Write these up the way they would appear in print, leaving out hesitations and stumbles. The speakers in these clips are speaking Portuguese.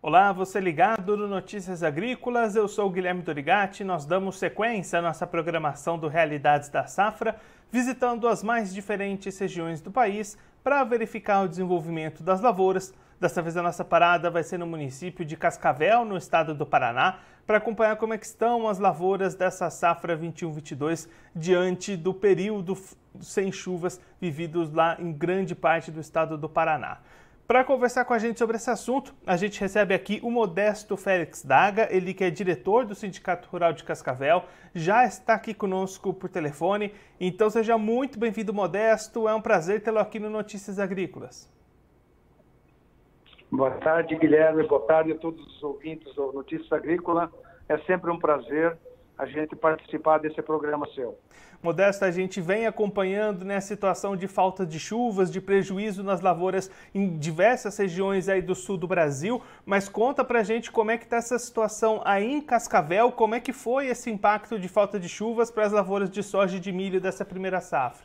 Olá, você ligado no Notícias Agrícolas, eu sou o Guilherme Dorigatti. Nós damos sequência à nossa programação do Realidades da Safra, visitando as mais diferentes regiões do país para verificar o desenvolvimento das lavouras. Dessa vez a nossa parada vai ser no município de Cascavel, no estado do Paraná, para acompanhar como é que estão as lavouras dessa safra 21-22 diante do período sem chuvas vividos lá em grande parte do estado do Paraná. Para conversar com a gente sobre esse assunto, a gente recebe aqui o Modesto Félix Daga, ele que é diretor do Sindicato Rural de Cascavel, já está aqui conosco por telefone. Então seja muito bem-vindo, Modesto, é um prazer tê-lo aqui no Notícias Agrícolas. Boa tarde, Guilherme, boa tarde a todos os ouvintes do Notícias Agrícola. É sempre um prazer a gente participar desse programa seu. Modesto, a gente vem acompanhando, né, a situação de falta de chuvas, de prejuízo nas lavouras em diversas regiões aí do sul do Brasil, mas conta pra gente como é que está essa situação aí em Cascavel, como é que foi esse impacto de falta de chuvas para as lavouras de soja e de milho dessa primeira safra?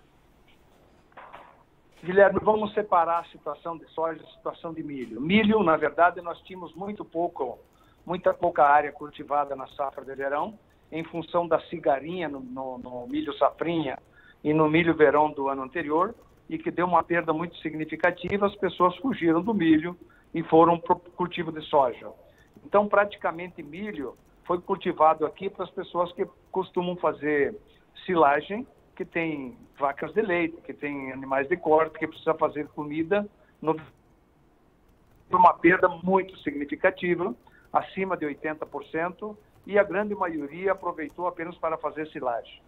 Guilherme, vamos separar a situação de soja e a situação de milho. Milho, na verdade, nós tínhamos muita pouca área cultivada na safra de verão, em função da cigarinha no milho safrinha e no milho verão do ano anterior, e que deu uma perda muito significativa, as pessoas fugiram do milho e foram para o cultivo de soja. Então, praticamente, milho foi cultivado aqui para as pessoas que costumam fazer silagem, que tem vacas de leite, que tem animais de corte, que precisa fazer comida, uma perda muito significativa, acima de 80%, e a grande maioria aproveitou apenas para fazer silagem.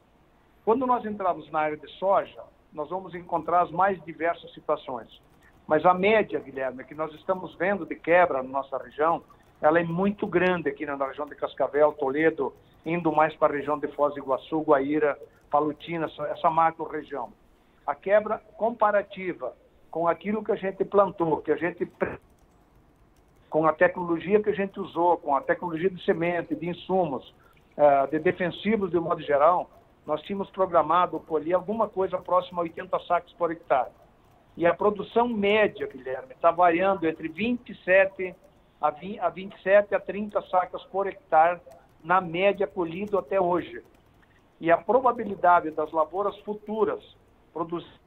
Quando nós entramos na área de soja, nós vamos encontrar as mais diversas situações. Mas a média, Guilherme, que nós estamos vendo de quebra na nossa região, ela é muito grande aqui na região de Cascavel, Toledo, indo mais para a região de Foz do Iguaçu, Guaíra, Palutina, essa macro-região. A quebra comparativa com aquilo que a gente plantou, com a tecnologia que a gente usou, com a tecnologia de semente, de insumos, de defensivos de modo geral, nós tínhamos programado colher alguma coisa próxima a 80 sacos por hectare. E a produção média, Guilherme, está variando entre 27 a 30 sacas por hectare na média colhido até hoje. E a probabilidade das lavouras futuras produzir...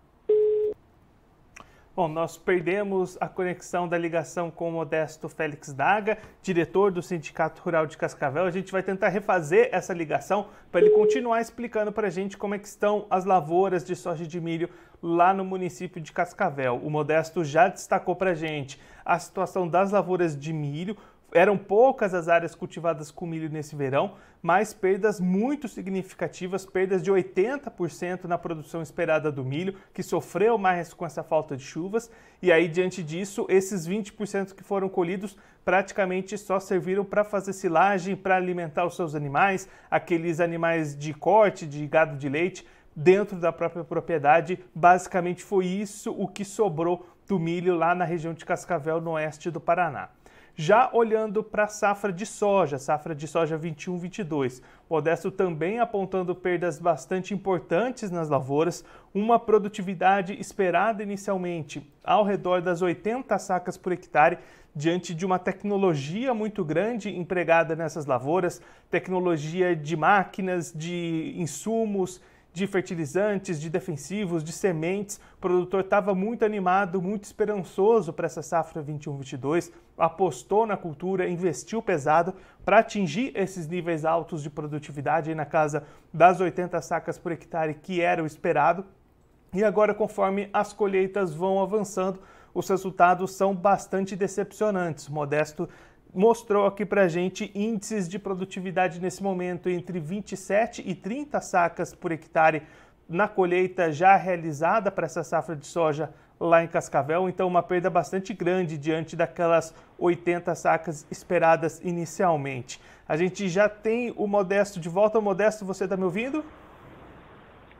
Bom, nós perdemos a conexão da ligação com o Modesto Félix Daga, diretor do Sindicato Rural de Cascavel. A gente vai tentar refazer essa ligação para ele continuar explicando para a gente como é que estão as lavouras de soja e de milho lá no município de Cascavel. O Modesto já destacou para a gente a situação das lavouras de milho. Eram poucas as áreas cultivadas com milho nesse verão, mas perdas muito significativas, perdas de 80% na produção esperada do milho, que sofreu mais com essa falta de chuvas. E aí, diante disso, esses 20% que foram colhidos praticamente só serviram para fazer silagem, para alimentar os seus animais, aqueles animais de corte, de gado de leite, dentro da própria propriedade. Basicamente foi isso o que sobrou do milho lá na região de Cascavel, no oeste do Paraná. Já olhando para a safra de soja 21-22, o Modesto também apontando perdas bastante importantes nas lavouras, uma produtividade esperada inicialmente ao redor das 80 sacas por hectare, diante de uma tecnologia muito grande empregada nessas lavouras, tecnologia de máquinas, de insumos, de fertilizantes, de defensivos, de sementes. O produtor estava muito animado, muito esperançoso para essa safra 21-22, apostou na cultura, investiu pesado para atingir esses níveis altos de produtividade aí na casa das 80 sacas por hectare, que era o esperado. E agora, conforme as colheitas vão avançando, os resultados são bastante decepcionantes. O Modesto mostrou aqui para a gente índices de produtividade nesse momento entre 27 e 30 sacas por hectare na colheita já realizada para essa safra de soja lá em Cascavel. Então, uma perda bastante grande diante daquelas 80 sacas esperadas inicialmente. A gente já tem o Modesto de volta. Modesto, você está me ouvindo?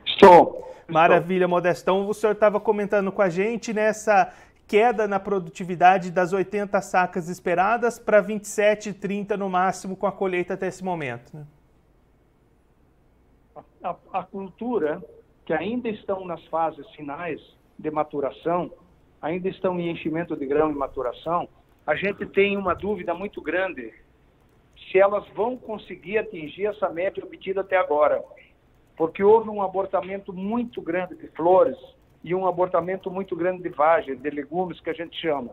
Estou. Maravilha, Modestão. O senhor estava comentando com a gente nessa queda na produtividade das 80 sacas esperadas para 27 e 30 no máximo com a colheita até esse momento, né? A cultura, que ainda estão nas fases finais de maturação, ainda estão em enchimento de grão e maturação, a gente tem uma dúvida muito grande se elas vão conseguir atingir essa média obtida até agora, porque houve um abortamento muito grande de flores e um abortamento muito grande de vagem, de legumes, que a gente chama.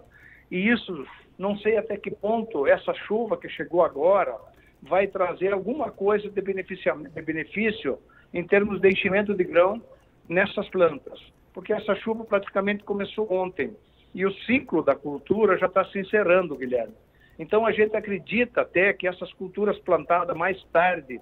E isso, não sei até que ponto essa chuva que chegou agora vai trazer alguma coisa de benefício em termos de enchimento de grão nessas plantas, porque essa chuva praticamente começou ontem e o ciclo da cultura já está se encerrando, Guilherme. Então a gente acredita até que essas culturas plantadas mais tarde,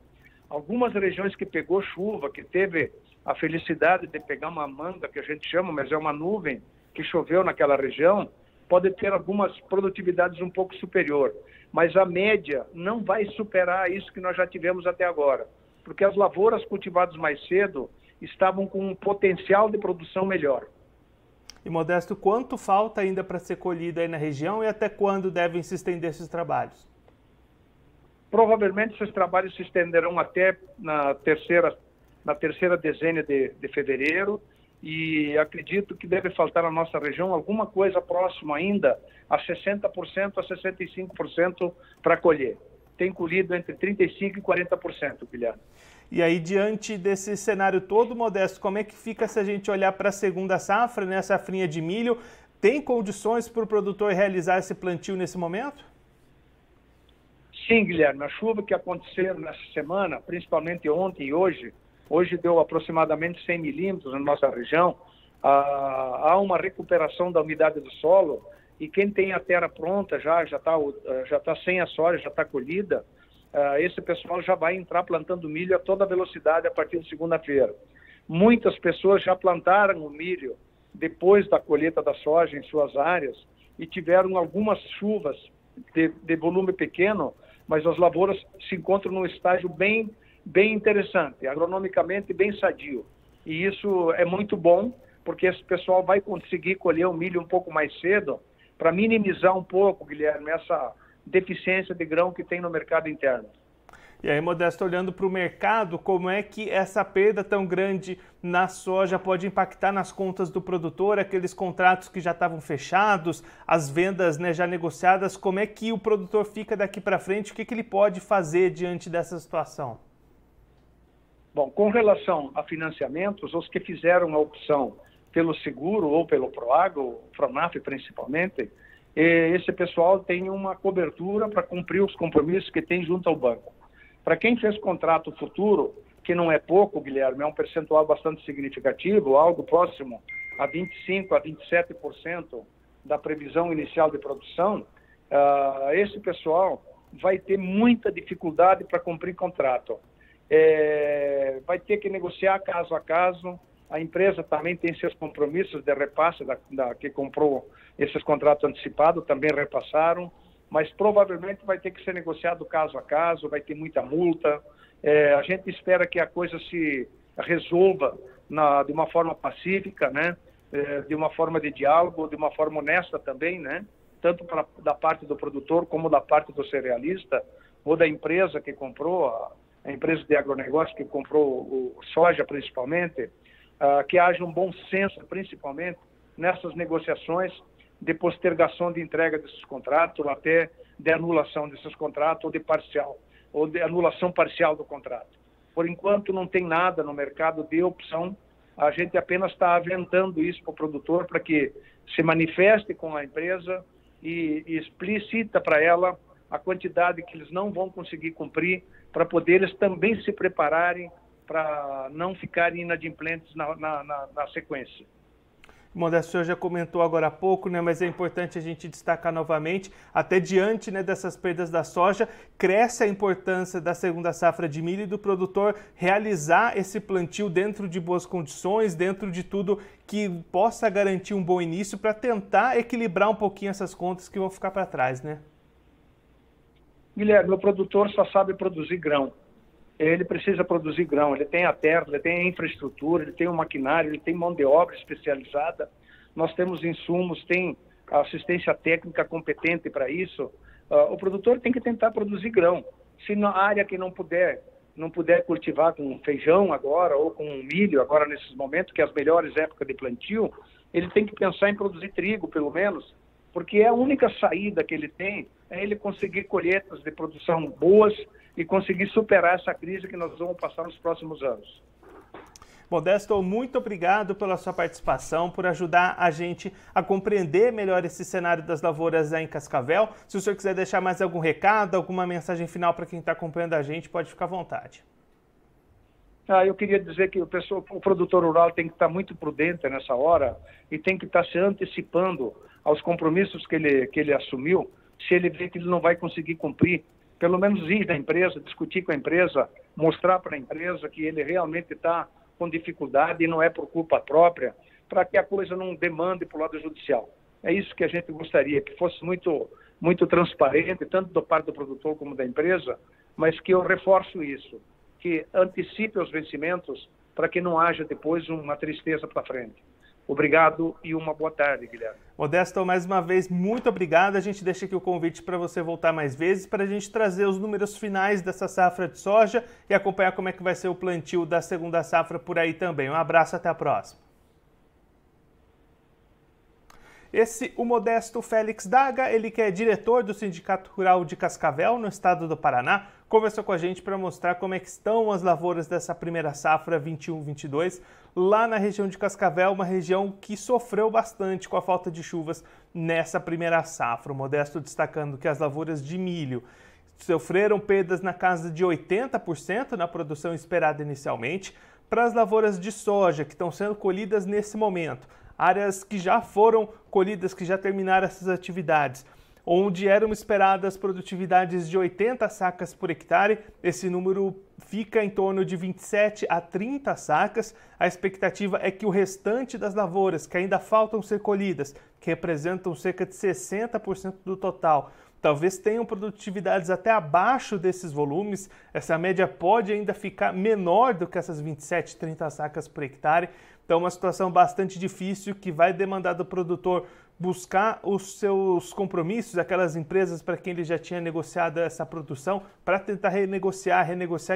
algumas regiões que pegou chuva, que teve a felicidade de pegar uma manga, que a gente chama, mas é uma nuvem que choveu naquela região, pode ter algumas produtividades um pouco superior, mas a média não vai superar isso que nós já tivemos até agora, porque as lavouras cultivadas mais cedo estavam com um potencial de produção melhor. E, Modesto, quanto falta ainda para ser colhido aí na região e até quando devem se estender esses trabalhos? Provavelmente esses trabalhos se estenderão até na terceira dezena de fevereiro, e acredito que deve faltar na nossa região alguma coisa próxima ainda a 60% a 65% para colher. Tem colhido entre 35% e 40%, Guilherme. E aí, diante desse cenário todo, Modesto, como é que fica se a gente olhar para a segunda safra, né, a safrinha de milho? Tem condições para o produtor realizar esse plantio nesse momento? Sim, Guilherme. A chuva que aconteceu nessa semana, principalmente ontem e hoje deu aproximadamente 100 milímetros na nossa região. Há uma recuperação da umidade do solo e quem tem a terra pronta já está sem a soja, já está colhida. Esse pessoal já vai entrar plantando milho a toda velocidade a partir de segunda-feira. Muitas pessoas já plantaram o milho depois da colheita da soja em suas áreas e tiveram algumas chuvas de volume pequeno, mas as lavouras se encontram num estágio bem interessante, agronomicamente bem sadio. E isso é muito bom, porque esse pessoal vai conseguir colher o milho um pouco mais cedo para minimizar um pouco, Guilherme, essa deficiência de grão que tem no mercado interno. E aí, Modesto, olhando para o mercado, como é que essa perda tão grande na soja pode impactar nas contas do produtor, aqueles contratos que já estavam fechados, as vendas, né, já negociadas, como é que o produtor fica daqui para frente, o que ele pode fazer diante dessa situação? Bom, com relação a financiamentos, os que fizeram a opção pelo seguro ou pelo Proagro, Pronaf principalmente, esse pessoal tem uma cobertura para cumprir os compromissos que tem junto ao banco. Para quem fez contrato futuro, que não é pouco, Guilherme, é um percentual bastante significativo, algo próximo a 25% a 27% da previsão inicial de produção, esse pessoal vai ter muita dificuldade para cumprir contrato. Vai ter que negociar caso a caso. A empresa também tem seus compromissos de repasse que comprou esses contratos antecipados, também repassaram, mas provavelmente vai ter que ser negociado caso a caso, vai ter muita multa. A gente espera que a coisa se resolva de uma forma pacífica, né? De uma forma de diálogo, de uma forma honesta também, né? Tanto da parte do produtor como da parte do cerealista ou da empresa que comprou, a empresa de agronegócio que comprou o soja principalmente, que haja um bom senso, principalmente, nessas negociações de postergação de entrega desses contratos, ou até de anulação desses contratos, ou de anulação parcial do contrato. Por enquanto, não tem nada no mercado de opção, a gente apenas está aventando isso para o produtor, para que se manifeste com a empresa e explicita para ela a quantidade que eles não vão conseguir cumprir, para poder eles também se prepararem para não ficarem inadimplentes na sequência. Modesto, o senhor já comentou agora há pouco, né, mas é importante a gente destacar novamente, até diante, né, dessas perdas da soja, cresce a importância da segunda safra de milho e do produtor realizar esse plantio dentro de boas condições, dentro de tudo que possa garantir um bom início para tentar equilibrar um pouquinho essas contas que vão ficar para trás, né? Guilherme, o produtor só sabe produzir grão. Ele precisa produzir grão, ele tem a terra, ele tem a infraestrutura, ele tem o maquinário, ele tem mão de obra especializada, nós temos insumos, tem assistência técnica competente para isso. O produtor tem que tentar produzir grão. Se na área que não puder cultivar com feijão agora ou com milho agora nesses momentos, que é as melhores épocas de plantio, ele tem que pensar em produzir trigo, pelo menos, porque a única saída que ele tem é ele conseguir colheitas de produção boas e conseguir superar essa crise que nós vamos passar nos próximos anos. Modesto, muito obrigado pela sua participação, por ajudar a gente a compreender melhor esse cenário das lavouras aí em Cascavel. Se o senhor quiser deixar mais algum recado, alguma mensagem final para quem está acompanhando a gente, pode ficar à vontade. Eu queria dizer que o produtor rural tem que estar muito prudente nessa hora e tem que estar se antecipando aos compromissos que ele assumiu, se ele vê que ele não vai conseguir cumprir. Pelo menos ir na empresa, discutir com a empresa, mostrar para a empresa que ele realmente está com dificuldade e não é por culpa própria, para que a coisa não demande para o lado judicial. É isso que a gente gostaria, que fosse muito transparente, tanto do parte do produtor como da empresa, mas que eu reforço isso, que antecipe os vencimentos para que não haja depois uma tristeza para frente. Obrigado e uma boa tarde, Guilherme. Modesto, mais uma vez, muito obrigado. A gente deixa aqui o convite para você voltar mais vezes, para a gente trazer os números finais dessa safra de soja e acompanhar como é que vai ser o plantio da segunda safra por aí também. Um abraço, até a próxima. O Modesto Félix Daga, ele que é diretor do Sindicato Rural de Cascavel, no estado do Paraná, conversou com a gente para mostrar como é que estão as lavouras dessa primeira safra 21-22, lá na região de Cascavel, uma região que sofreu bastante com a falta de chuvas nessa primeira safra. O Modesto destacando que as lavouras de milho sofreram perdas na casa de 80% na produção esperada inicialmente. Para as lavouras de soja, que estão sendo colhidas nesse momento, áreas que já foram colhidas, que já terminaram essas atividades, onde eram esperadas produtividades de 80 sacas por hectare, esse número fica em torno de 27 a 30 sacas. A expectativa é que o restante das lavouras, que ainda faltam ser colhidas, que representam cerca de 60% do total, talvez tenham produtividades até abaixo desses volumes. Essa média pode ainda ficar menor do que essas 27, 30 sacas por hectare. Então, uma situação bastante difícil que vai demandar do produtor buscar os seus compromissos, aquelas empresas para quem ele já tinha negociado essa produção, para tentar renegociar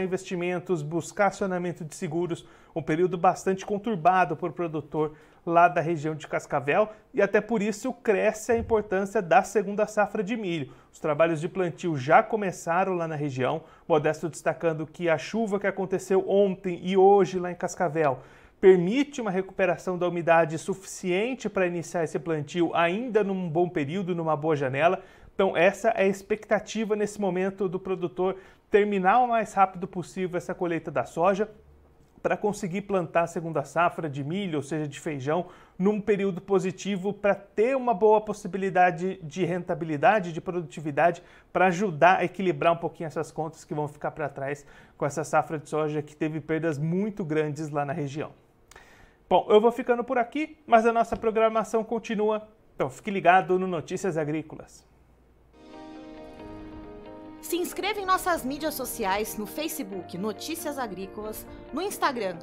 investimentos, buscar acionamento de seguros, um período bastante conturbado para o produtor lá da região de Cascavel, e até por isso cresce a importância da segunda safra de milho. Os trabalhos de plantio já começaram lá na região, Modesto destacando que a chuva que aconteceu ontem e hoje lá em Cascavel permite uma recuperação da umidade suficiente para iniciar esse plantio ainda num bom período, numa boa janela. Então essa é a expectativa nesse momento do produtor terminar o mais rápido possível essa colheita da soja para conseguir plantar a segunda safra de milho, ou seja, de feijão, num período positivo para ter uma boa possibilidade de rentabilidade, de produtividade, para ajudar a equilibrar um pouquinho essas contas que vão ficar para trás com essa safra de soja que teve perdas muito grandes lá na região. Bom, eu vou ficando por aqui, mas a nossa programação continua, então fique ligado no Notícias Agrícolas. Se inscreva em nossas mídias sociais no Facebook Notícias Agrícolas, no Instagram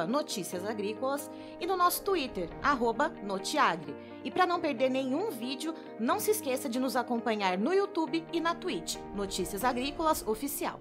@Notícias Agrícolas e no nosso Twitter @Notiagre. E para não perder nenhum vídeo, não se esqueça de nos acompanhar no YouTube e na Twitch, Notícias Agrícolas Oficial.